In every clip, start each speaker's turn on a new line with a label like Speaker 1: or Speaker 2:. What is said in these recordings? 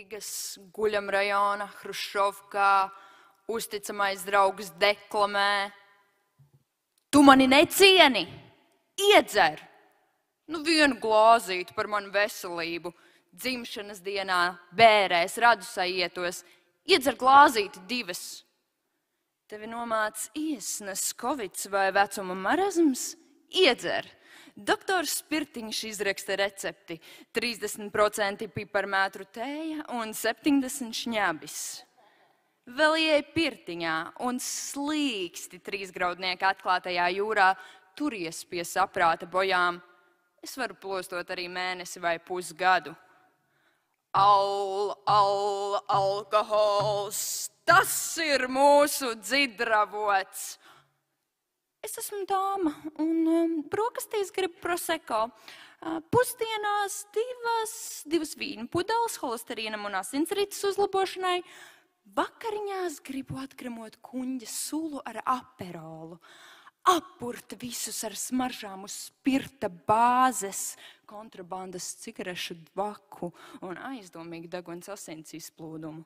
Speaker 1: Rīgas, Guļamrajona, Hrušovkā, uzticamais draugs deklamē. Tu mani necieni, iedzer! Nu vienu glāzīti par manu veselību, dzimšanas dienā, bērēs, radusajietos, iedzer glāzīti 2. Tevi nomāc iesnas, kovids vai vecuma marazms, iedzer. Doktors Spirtiņš izraksta recepti, 30% piparmētru tēja un 70 šņabis. Vēl ieej pirtiņā un slīksti 3 graudnieka atklātajā jūrā, turies pie saprāta bojām. Es varu plostot arī mēnesi vai pusgadu. Alkohols, tas ir mūsu dzidravots. Es esmu dāma un brokastīs gribu proseko. Pusdienās 2 vīnu pudeles holesterīnam un asinsrites uzlabošanai. Vakariņās gribu atkremot kuņģa sulu ar aperolu. Apurt visus ar smaržām uz spirta bāzes, kontrabandas cigarešu dvaku un aizdomīgi deguns asins izplūdumu.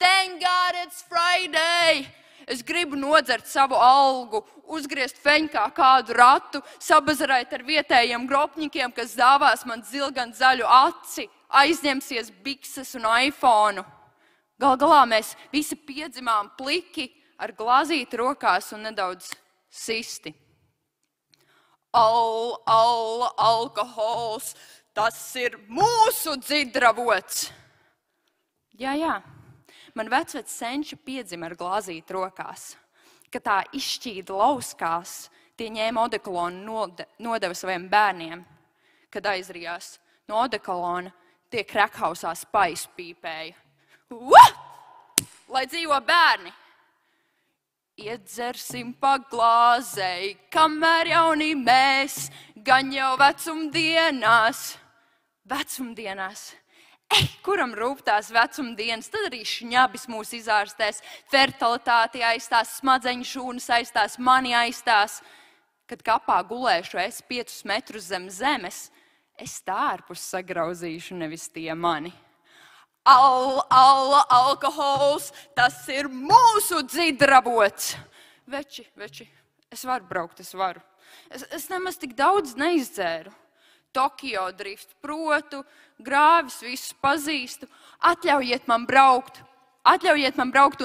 Speaker 1: Thank God it's Friday! Es gribu nodzert savu algu, uzgriezt feņkā kādu ratu, sabazarēt ar vietējiem gropņikiem, kas dāvās man zilgan zaļu aci, aizņemsies bikses un iPhone. Gal galā mēs visi piedzimām pliki ar glāzīti rokās un nedaudz sisti. Alkohols, tas ir mūsu dzidravots. Jā, man vecvec senči piedzima ar glāzīti rokās. Kad tā izšķīda lauskās, tie ņēma odekolonu nodeva saviem bērniem. Kad aizrijās no odekolona, tie krekhausā spaisu pīpēja. Lai dzīvo bērni! Iedzersim pa glāzei, kamēr jauni mēs, gan jau vecumdienās. Vecumdienās. Kuram rūp tās vecumdienas, tad arī šņabis mūs izārstēs, fertilitāti aizstās, smadzeņu šūnas aizstās, mani aizstās. Kad kapā gulēšu es 5 metrus zem zemes, es tārpus sagrauzīšu, nevis tie mani. Alkohols, tas ir mūsu dzidravots. Veči, es varu braukt, es varu. Es nemaz tik daudz neizdzēru. Tokio drift protu, grāvis visus pazīstu. Atļaujiet man braukt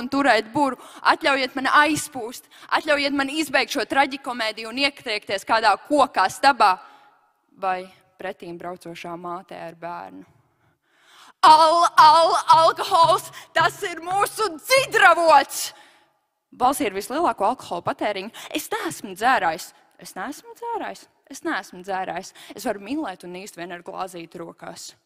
Speaker 1: un turēt buru. Atļaujiet man aizpūst. Atļaujiet man izbeigt šo traģikomēdiju un ietriekties kādā kokā stabā. Vai pretīm braucošā mātē ar bērnu. Alkohols, tas ir mūsu dzidravots! Valstī ir vislielāko alkohola patēriņu. Es neesmu dzērājs. Es varu mīlēt un īst vien ar glāzīti rokās.